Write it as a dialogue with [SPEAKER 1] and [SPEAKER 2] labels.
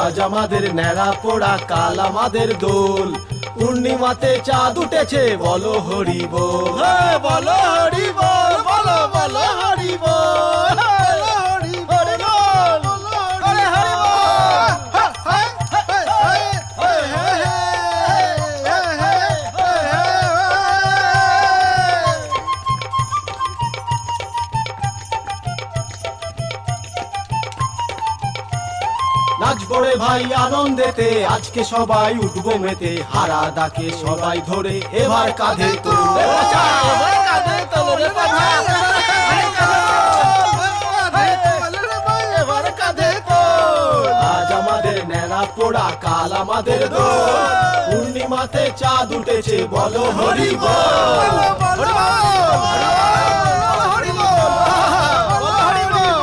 [SPEAKER 1] আজ আমাদের ন্যাড়া পোড়া, কাল আমাদের দোল। পূর্ণিমাতে চাঁদ উঠেছে, বলো হরি বল, বলো হরি বল, বলো বলো হরি বল, হরি বল, হরি হরি নাচবো রে ভাই আনন্দেতে, আজকে সবাই উঠবো মেতে। হারা দাকে সবাই ধরে এবার কাঁধে তোলে বাঁচা, এবার কাঁধে তোলে বাঁচা, এবার কাঁধে তোল। আজ আমাদের ন্যাড়া পোড়া, কাল আমাদের দোল। পূর্ণিমাতে চাঁদ উঠেছে, বলো হরি বল, হরি বল, হরি বল।